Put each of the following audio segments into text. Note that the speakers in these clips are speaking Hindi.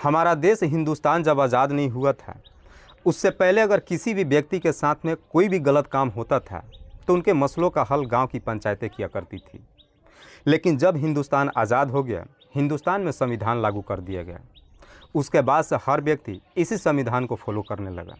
हमारा देश हिंदुस्तान जब आज़ाद नहीं हुआ था, उससे पहले अगर किसी भी व्यक्ति के साथ में कोई भी गलत काम होता था तो उनके मसलों का हल गांव की पंचायतें किया करती थी। लेकिन जब हिंदुस्तान आज़ाद हो गया, हिंदुस्तान में संविधान लागू कर दिया गया, उसके बाद से हर व्यक्ति इसी संविधान को फॉलो करने लगा।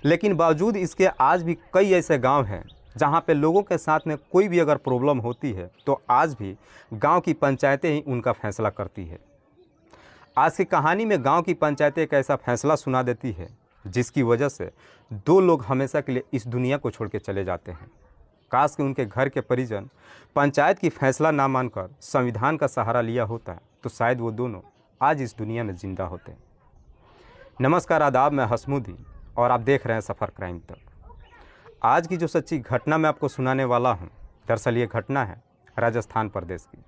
लेकिन बावजूद इसके आज भी कई ऐसे गांव हैं जहां पे लोगों के साथ में कोई भी अगर प्रॉब्लम होती है तो आज भी गांव की पंचायतें ही उनका फैसला करती है। आज की कहानी में गांव की पंचायतें एक ऐसा फैसला सुना देती है जिसकी वजह से दो लोग हमेशा के लिए इस दुनिया को छोड़ के चले जाते हैं। काश कि उनके घर के परिजन पंचायत की फैसला ना मानकर संविधान का सहारा लिया होता तो शायद वो दोनों आज इस दुनिया में जिंदा होते। नमस्कार, आदाब, मैं हसमुद्दीन और आप देख रहे हैं सफ़र क्राइम तक। आज की जो सच्ची घटना मैं आपको सुनाने वाला हूं, दरअसल ये घटना है राजस्थान प्रदेश की।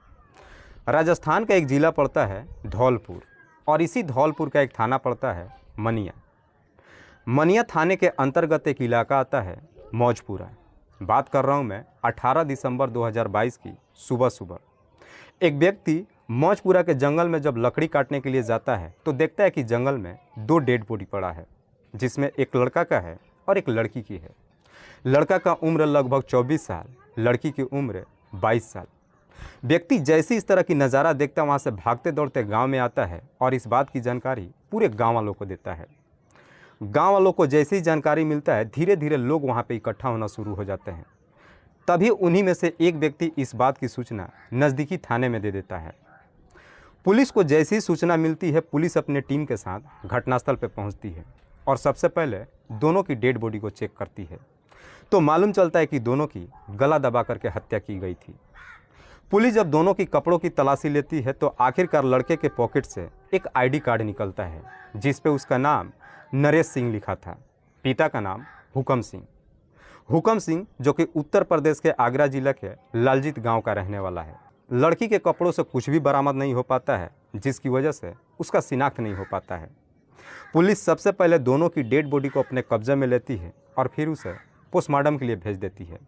राजस्थान का एक ज़िला पड़ता है धौलपुर और इसी धौलपुर का एक थाना पड़ता है मनिया। मनिया थाने के अंतर्गत एक इलाका आता है मौजपुरा। बात कर रहा हूँ मैं 18 दिसंबर 2022 की सुबह। एक व्यक्ति मौजपुरा के जंगल में जब लकड़ी काटने के लिए जाता है तो देखता है कि जंगल में दो डेड बॉडी पड़ा है, जिसमें एक लड़का का है और एक लड़की की है। लड़का का उम्र लगभग 24 साल, लड़की की उम्र 22 साल। व्यक्ति जैसे इस तरह की नज़ारा देखता वहाँ से भागते दौड़ते गांव में आता है और इस बात की जानकारी पूरे गांव वालों को देता है। गांव वालों को जैसे ही जानकारी मिलता है, धीरे धीरे लोग वहाँ पे इकट्ठा होना शुरू हो जाते हैं। तभी उन्हीं में से एक व्यक्ति इस बात की सूचना नज़दीकी थाने में दे देता है। पुलिस को जैसी ही सूचना मिलती है, पुलिस अपने टीम के साथ घटनास्थल पर पहुँचती है और सबसे पहले दोनों की डेड बॉडी को चेक करती है तो मालूम चलता है कि दोनों की गला दबा करके हत्या की गई थी। पुलिस जब दोनों की कपड़ों की तलाशी लेती है तो आखिरकार लड़के के पॉकेट से एक आईडी कार्ड निकलता है जिस पे उसका नाम नरेश सिंह लिखा था। पिता का नाम हुकम सिंह। हुकम सिंह जो कि उत्तर प्रदेश के आगरा जिला के लालजीत गांव का रहने वाला है। लड़की के कपड़ों से कुछ भी बरामद नहीं हो पाता है, जिसकी वजह से उसका शिनाख्त नहीं हो पाता है। पुलिस सबसे पहले दोनों की डेड बॉडी को अपने कब्जे में लेती है और फिर उसे पोस्टमार्टम के लिए भेज देती है।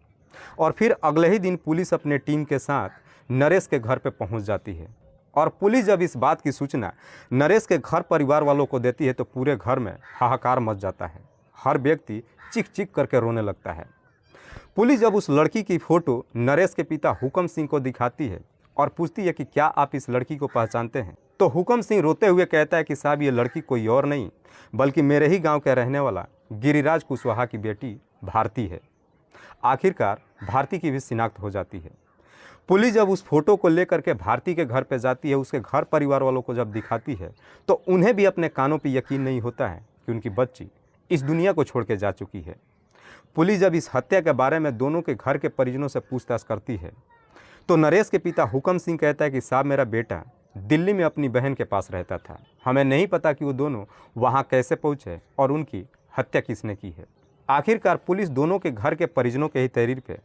और फिर अगले ही दिन पुलिस अपने टीम के साथ नरेश के घर पर पहुंच जाती है। और पुलिस जब इस बात की सूचना नरेश के घर परिवार वालों को देती है तो पूरे घर में हाहाकार मच जाता है। हर व्यक्ति चीख चीख करके रोने लगता है। पुलिस जब उस लड़की की फ़ोटो नरेश के पिता हुकम सिंह को दिखाती है और पूछती है कि क्या आप इस लड़की को पहचानते हैं, तो हुकम सिंह रोते हुए कहता है कि साहब, ये लड़की कोई और नहीं बल्कि मेरे ही गाँव के रहने वाला गिरिराज कुशवाहा की बेटी भारती है। आखिरकार भारती की भी शिनाख्त हो जाती है। पुलिस जब उस फोटो को लेकर के भारती के घर पर जाती है, उसके घर परिवार वालों को जब दिखाती है तो उन्हें भी अपने कानों पर यकीन नहीं होता है कि उनकी बच्ची इस दुनिया को छोड़ के जा चुकी है। पुलिस जब इस हत्या के बारे में दोनों के घर के परिजनों से पूछताछ करती है तो नरेश के पिता हुकम सिंह कहता है कि साहब, मेरा बेटा दिल्ली में अपनी बहन के पास रहता था, हमें नहीं पता कि वो दोनों वहाँ कैसे पहुँचे और उनकी हत्या किसने की है। आखिरकार पुलिस दोनों के घर के परिजनों के ही तहरीर पे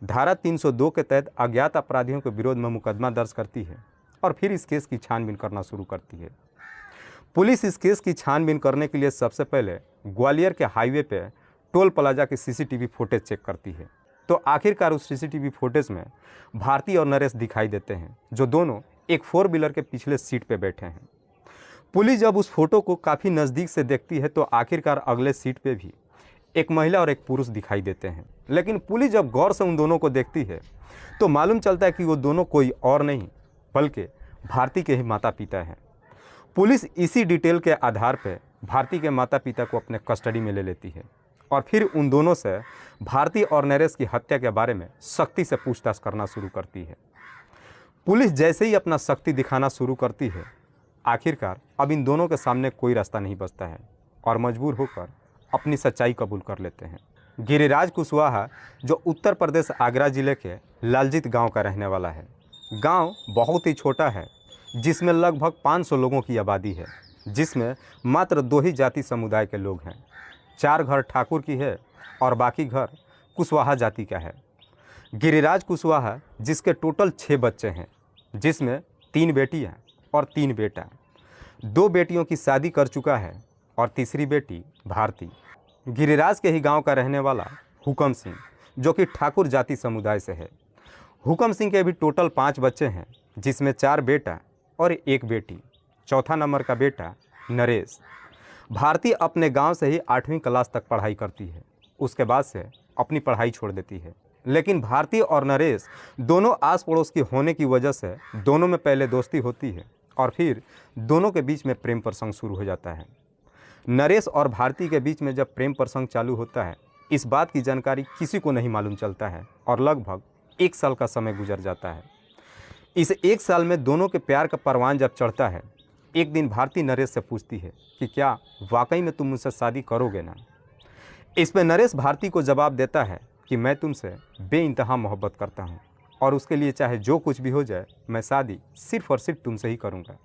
धारा 302 के तहत अज्ञात अपराधियों के विरोध में मुकदमा दर्ज करती है और फिर इस केस की छानबीन करना शुरू करती है। पुलिस इस केस की छानबीन करने के लिए सबसे पहले ग्वालियर के हाईवे पे टोल प्लाजा की सीसीटीवी फुटेज चेक करती है तो आखिरकार उस सीसीटीवी फुटेज में भारती और नरेश दिखाई देते हैं, जो दोनों एक 4 व्हीलर के पिछले सीट पे बैठे हैं। पुलिस जब उस फोटो को काफ़ी नज़दीक से देखती है तो आखिरकार अगले सीट पे भी एक महिला और एक पुरुष दिखाई देते हैं। लेकिन पुलिस जब गौर से उन दोनों को देखती है तो मालूम चलता है कि वो दोनों कोई और नहीं बल्कि भारती के ही माता पिता हैं। पुलिस इसी डिटेल के आधार पर भारती के माता पिता को अपने कस्टडी में ले लेती है और फिर उन दोनों से भारती और नरेश की हत्या के बारे में सख्ती से पूछताछ करना शुरू करती है। पुलिस जैसे ही अपना सख्ती दिखाना शुरू करती है, आखिरकार अब इन दोनों के सामने कोई रास्ता नहीं बचता है और मजबूर होकर अपनी सच्चाई कबूल कर लेते हैं। गिरिराज कुशवाहा जो उत्तर प्रदेश आगरा जिले के लालजीत गांव का रहने वाला है। गांव बहुत ही छोटा है जिसमें लगभग 500 लोगों की आबादी है, जिसमें मात्र 2 ही जाति समुदाय के लोग हैं। 4 घर ठाकुर की है और बाकी घर कुशवाहा जाति का है। गिरिराज कुशवाहा जिसके टोटल 6 बच्चे हैं, जिसमें 3 बेटियां और 3 बेटा। 2 बेटियों की शादी कर चुका है और तीसरी बेटी भारती। गिरिराज के ही गांव का रहने वाला हुकम सिंह जो कि ठाकुर जाति समुदाय से है। हुकम सिंह के भी टोटल 5 बच्चे हैं, जिसमें 4 बेटा और 1 बेटी। चौथा नंबर का बेटा नरेश। भारती अपने गांव से ही 8वीं क्लास तक पढ़ाई करती है। उसके बाद से अपनी पढ़ाई छोड़ देती है। लेकिन भारती और नरेश दोनों आस पड़ोस की होने की वजह से दोनों में पहले दोस्ती होती है और फिर दोनों के बीच में प्रेम प्रसंग शुरू हो जाता है। नरेश और भारती के बीच में जब प्रेम प्रसंग चालू होता है, इस बात की जानकारी किसी को नहीं मालूम चलता है और लगभग 1 साल का समय गुजर जाता है। इस 1 साल में दोनों के प्यार का परवान जब चढ़ता है, एक दिन भारती नरेश से पूछती है कि क्या वाकई में तुम मुझसे शादी करोगे ना। इस पर नरेश भारती को जवाब देता है कि मैं तुमसे बेइंतहा मोहब्बत करता हूँ और उसके लिए चाहे जो कुछ भी हो जाए, मैं शादी सिर्फ और सिर्फ तुमसे ही करूँगा।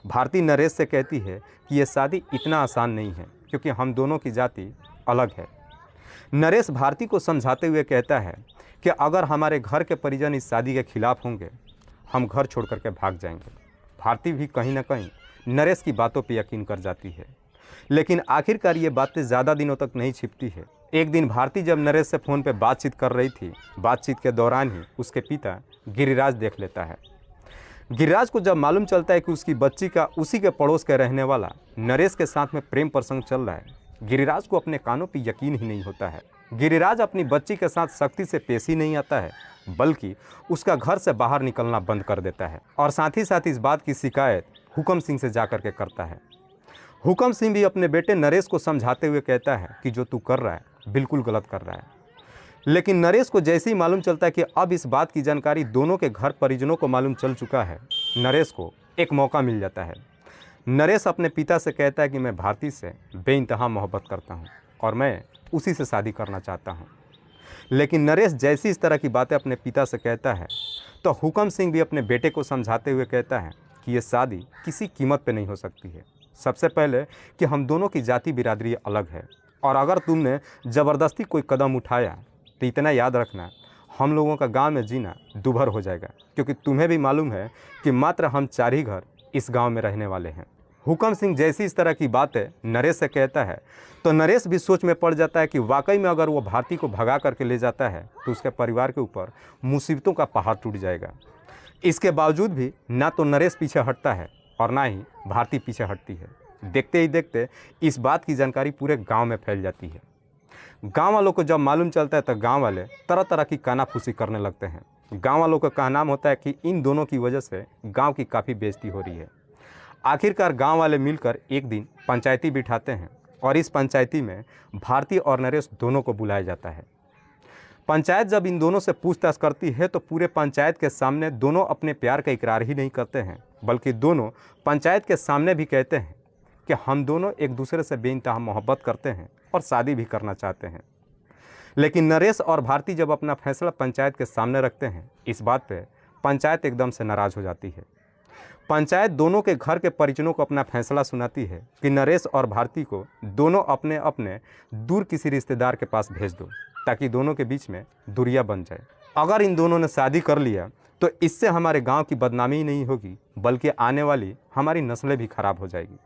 भारती नरेश से कहती है कि यह शादी इतना आसान नहीं है क्योंकि हम दोनों की जाति अलग है। नरेश भारती को समझाते हुए कहता है कि अगर हमारे घर के परिजन इस शादी के खिलाफ होंगे, हम घर छोड़ करके भाग जाएंगे। भारती भी कहीं ना कहीं नरेश की बातों पर यकीन कर जाती है, लेकिन आखिरकार ये बातें ज़्यादा दिनों तक नहीं छिपती है। एक दिन भारती जब नरेश से फ़ोन पर बातचीत कर रही थी, बातचीत के दौरान ही उसके पिता गिरिराज देख लेता है। गिरिराज को जब मालूम चलता है कि उसकी बच्ची का उसी के पड़ोस के रहने वाला नरेश के साथ में प्रेम प्रसंग चल रहा है, गिरिराज को अपने कानों पर यकीन ही नहीं होता है। गिरिराज अपनी बच्ची के साथ सख्ती से पेश ही नहीं आता है, बल्कि उसका घर से बाहर निकलना बंद कर देता है और साथ ही साथ इस बात की शिकायत हुकम सिंह से जा करके करता है। हुकम सिंह भी अपने बेटे नरेश को समझाते हुए कहता है कि जो तू कर रहा है बिल्कुल गलत कर रहा है। लेकिन नरेश को जैसे ही मालूम चलता है कि अब इस बात की जानकारी दोनों के घर परिजनों को मालूम चल चुका है, नरेश को एक मौका मिल जाता है। नरेश अपने पिता से कहता है कि मैं भारती से बेइंतहा मोहब्बत करता हूँ और मैं उसी से शादी करना चाहता हूँ। लेकिन नरेश जैसी इस तरह की बातें अपने पिता से कहता है, तो हुकम सिंह भी अपने बेटे को समझाते हुए कहता है कि यह शादी किसी कीमत पे नहीं हो सकती है। सबसे पहले कि हम दोनों की जाति बिरादरी अलग है और अगर तुमने ज़बरदस्ती कोई कदम उठाया तो इतना याद रखना, हम लोगों का गांव में जीना दूभर हो जाएगा, क्योंकि तुम्हें भी मालूम है कि मात्र हम 4 ही घर इस गांव में रहने वाले हैं। हुकम सिंह जैसी इस तरह की बातें नरेश से कहता है, तो नरेश भी सोच में पड़ जाता है कि वाकई में अगर वो भारती को भगा करके ले जाता है तो उसके परिवार के ऊपर मुसीबतों का पहाड़ टूट जाएगा। इसके बावजूद भी ना तो नरेश पीछे हटता है और ना ही भारती पीछे हटती है। देखते ही देखते इस बात की जानकारी पूरे गांव में फैल जाती है। गांव वालों को जब मालूम चलता है तो गांव वाले तरह तरह की कानाफूसी करने लगते हैं। गांव वालों का कहना होता है कि इन दोनों की वजह से गांव की काफ़ी बेइज्जती हो रही है। आखिरकार गांव वाले मिलकर एक दिन पंचायती बिठाते हैं और इस पंचायती में भारती और नरेश दोनों को बुलाया जाता है। पंचायत जब इन दोनों से पूछताछ करती है तो पूरे पंचायत के सामने दोनों अपने प्यार का इकरार ही नहीं करते हैं, बल्कि दोनों पंचायत के सामने भी कहते हैं कि हम दोनों एक दूसरे से बेइंतहा मोहब्बत करते हैं और शादी भी करना चाहते हैं। लेकिन नरेश और भारती जब अपना फैसला पंचायत के सामने रखते हैं, इस बात पे पंचायत एकदम से नाराज़ हो जाती है। पंचायत दोनों के घर के परिजनों को अपना फैसला सुनाती है कि नरेश और भारती को दोनों अपने अपने दूर किसी रिश्तेदार के पास भेज दो, ताकि दोनों के बीच में दूरियां बन जाए। अगर इन दोनों ने शादी कर लिया तो इससे हमारे गांव की बदनामी ही नहीं होगी, बल्कि आने वाली हमारी नस्लें भी खराब हो जाएगी।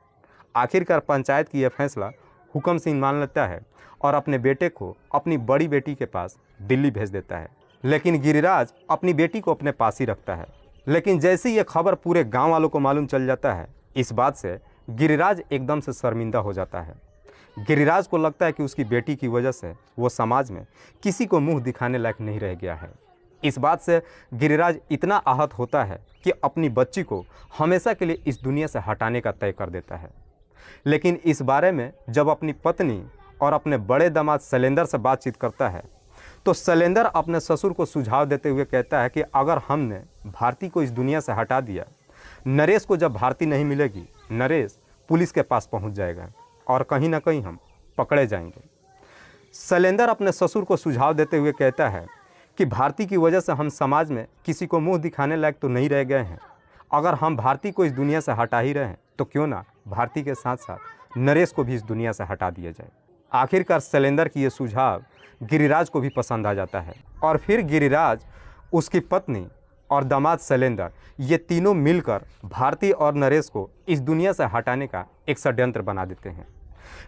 आखिरकार पंचायत की यह फैसला हुकम सिंह मान लेता है और अपने बेटे को अपनी बड़ी बेटी के पास दिल्ली भेज देता है। लेकिन गिरिराज अपनी बेटी को अपने पास ही रखता है। लेकिन जैसे ये खबर पूरे गांव वालों को मालूम चल जाता है, इस बात से गिरिराज एकदम से शर्मिंदा हो जाता है। गिरिराज को लगता है कि उसकी बेटी की वजह से वो समाज में किसी को मुंह दिखाने लायक नहीं रह गया है। इस बात से गिरिराज इतना आहत होता है कि अपनी बच्ची को हमेशा के लिए इस दुनिया से हटाने का तय कर देता है। लेकिन इस बारे में जब अपनी पत्नी और अपने बड़े दामाद शैलेंद्र से बातचीत करता है, तो शैलेंद्र अपने ससुर को सुझाव देते हुए कहता है कि अगर हमने भारती को इस दुनिया से हटा दिया, नरेश को जब भारती नहीं मिलेगी, नरेश पुलिस के पास पहुंच जाएगा और कहीं ना कहीं हम पकड़े जाएंगे। शैलेंद्र अपने ससुर को सुझाव देते हुए कहता है कि भारती की वजह से हम समाज में किसी को मुंह दिखाने लायक तो नहीं रह गए हैं। अगर हम भारती को इस दुनिया से हटा ही रहे हैं तो क्यों ना भारती के साथ साथ नरेश को भी इस दुनिया से हटा दिया जाए। आखिरकार शैलेंद्र की ये सुझाव गिरिराज को भी पसंद आ जाता है और फिर गिरिराज, उसकी पत्नी और दामाद शैलेंद्र, ये तीनों मिलकर भारती और नरेश को इस दुनिया से हटाने का एक षड्यंत्र बना देते हैं।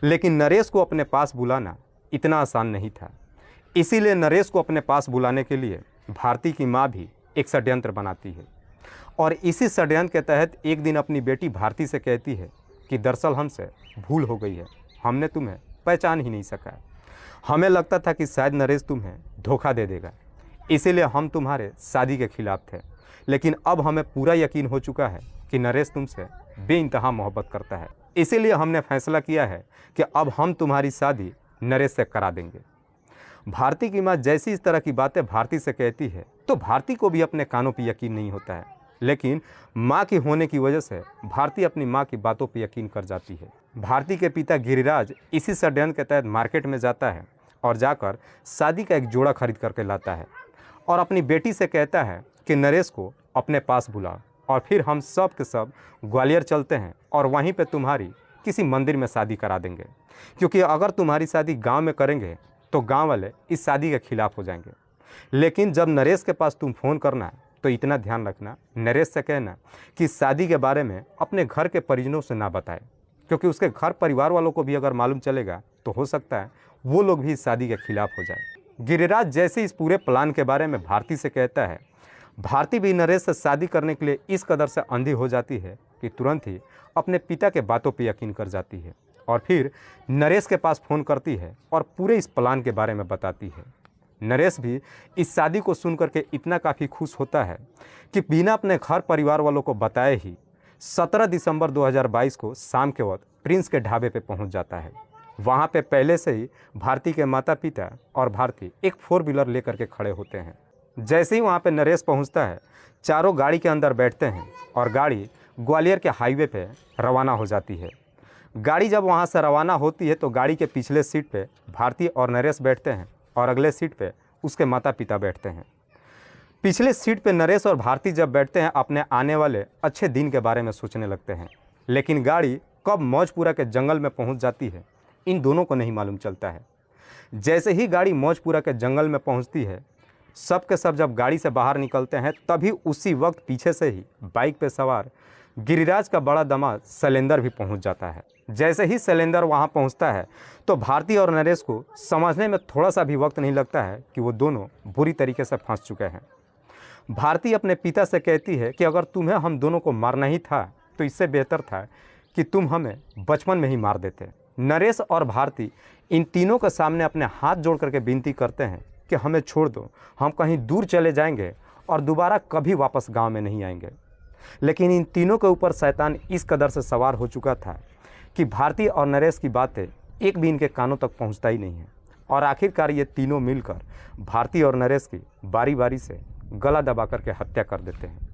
लेकिन नरेश को अपने पास बुलाना इतना आसान नहीं था, इसीलिए नरेश को अपने पास बुलाने के लिए भारती की माँ भी एक षड्यंत्र बनाती है और इसी षड्यंत्र के तहत एक दिन अपनी बेटी भारती से कहती है कि दरअसल हमसे भूल हो गई है, हमने तुम्हें पहचान ही नहीं सका है। हमें लगता था कि शायद नरेश तुम्हें धोखा दे देगा, इसीलिए हम तुम्हारे शादी के खिलाफ थे। लेकिन अब हमें पूरा यकीन हो चुका है कि नरेश तुमसे बेइंतहा मोहब्बत करता है, इसीलिए हमने फैसला किया है कि अब हम तुम्हारी शादी नरेश से करा देंगे। भारती की माँ जैसी इस तरह की बातें भारती से कहती है तो भारती को भी अपने कानों पर यकीन नहीं होता है, लेकिन माँ की होने की वजह से भारती अपनी माँ की बातों पर यकीन कर जाती है। भारती के पिता गिरिराज इसी षड्यंत्र के तहत मार्केट में जाता है और जाकर शादी का एक जोड़ा खरीद करके लाता है और अपनी बेटी से कहता है कि नरेश को अपने पास बुला और फिर हम सब के सब ग्वालियर चलते हैं और वहीं पे तुम्हारी किसी मंदिर में शादी करा देंगे, क्योंकि अगर तुम्हारी शादी गांव में करेंगे तो गांव वाले इस शादी के खिलाफ हो जाएंगे। लेकिन जब नरेश के पास तुम फ़ोन करना तो इतना ध्यान रखना, नरेश से कहना कि शादी के बारे में अपने घर के परिजनों से ना बताए, क्योंकि उसके घर परिवार वालों को भी अगर मालूम चलेगा तो हो सकता है वो लोग भी इस शादी के खिलाफ हो जाए। गिरिराज जैसे इस पूरे प्लान के बारे में भारती से कहता है, भारती भी नरेश से शादी करने के लिए इस कदर से अंधी हो जाती है कि तुरंत ही अपने पिता के बातों पर यकीन कर जाती है और फिर नरेश के पास फ़ोन करती है और पूरे इस प्लान के बारे में बताती है। नरेश भी इस शादी को सुनकर के इतना काफ़ी खुश होता है कि बिना अपने घर परिवार वालों को बताए ही 17 दिसंबर 2022 को शाम के वक्त प्रिंस के ढाबे पे पहुंच जाता है। वहां पे पहले से ही भारती के माता पिता और भारती एक 4 व्हीलर लेकर के खड़े होते हैं। जैसे ही वहां पे नरेश पहुंचता है, चारों गाड़ी के अंदर बैठते हैं और गाड़ी ग्वालियर के हाईवे पे रवाना हो जाती है। गाड़ी जब वहाँ से रवाना होती है तो गाड़ी के पिछले सीट पे भारती और नरेश बैठते हैं और अगले सीट पे उसके माता पिता बैठते हैं। पिछले सीट पे नरेश और भारती जब बैठते हैं अपने आने वाले अच्छे दिन के बारे में सोचने लगते हैं, लेकिन गाड़ी कब मौजपुरा के जंगल में पहुंच जाती है इन दोनों को नहीं मालूम चलता है। जैसे ही गाड़ी मौजपुरा के जंगल में पहुंचती है, सब के सब जब गाड़ी से बाहर निकलते हैं तभी उसी वक्त पीछे से ही बाइक पे सवार गिरिराज का बड़ा दामाद शैलेंद्र भी पहुंच जाता है। जैसे ही शैलेंद्र वहां पहुंचता है तो भारती और नरेश को समझने में थोड़ा सा भी वक्त नहीं लगता है कि वो दोनों बुरी तरीके से फंस चुके हैं। भारती अपने पिता से कहती है कि अगर तुम्हें हम दोनों को मारना ही था तो इससे बेहतर था कि तुम हमें बचपन में ही मार देते। नरेश और भारती इन तीनों के सामने अपने हाथ जोड़ करके विनती करते हैं कि हमें छोड़ दो, हम कहीं दूर चले जाएंगे और दोबारा कभी वापस गांव में नहीं आएंगे। लेकिन इन तीनों के ऊपर शैतान इस कदर से सवार हो चुका था कि भारती और नरेश की बातें एक भी इनके कानों तक पहुंचता ही नहीं है और आखिरकार ये तीनों मिलकर भारती और नरेश की बारी बारी से गला दबा करके हत्या कर देते हैं।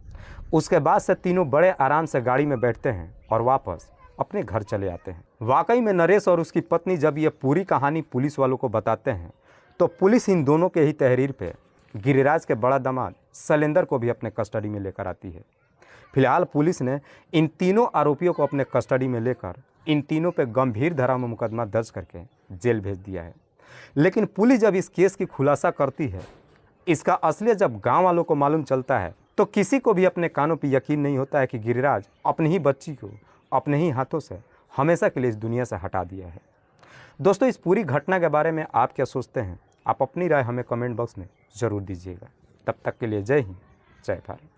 उसके बाद से तीनों बड़े आराम से गाड़ी में बैठते हैं और वापस अपने घर चले आते हैं। वाकई में नरेश और उसकी पत्नी जब ये पूरी कहानी पुलिस वालों को बताते हैं तो पुलिस इन दोनों के ही तहरीर पे गिरिराज के बड़ा दामाद शैलेंद्र को भी अपने कस्टडी में लेकर आती है। फिलहाल पुलिस ने इन तीनों आरोपियों को अपने कस्टडी में लेकर इन तीनों पे गंभीर धारा में मुकदमा दर्ज करके जेल भेज दिया है। लेकिन पुलिस जब इस केस की खुलासा करती है, इसका असलियत जब गांव वालों को मालूम चलता है तो किसी को भी अपने कानों पर यकीन नहीं होता है कि गिरिराज अपनी ही बच्ची को अपने ही हाथों से हमेशा के लिए इस दुनिया से हटा दिया है। दोस्तों, इस पूरी घटना के बारे में आप क्या सोचते हैं? आप अपनी राय हमें कमेंट बॉक्स में ज़रूर दीजिएगा। तब तक के लिए जय हिंद, जय भारत।